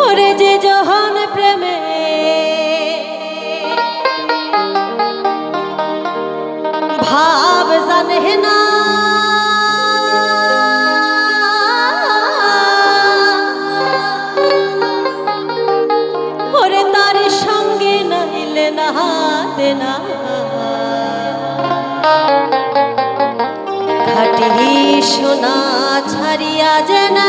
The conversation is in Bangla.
ওরে যে জহন প্রেমে ভাব জানে না, ওরে তার সঙ্গে নাইলে না হাতে না খাটি সোনা ছাড়িয়া যেনা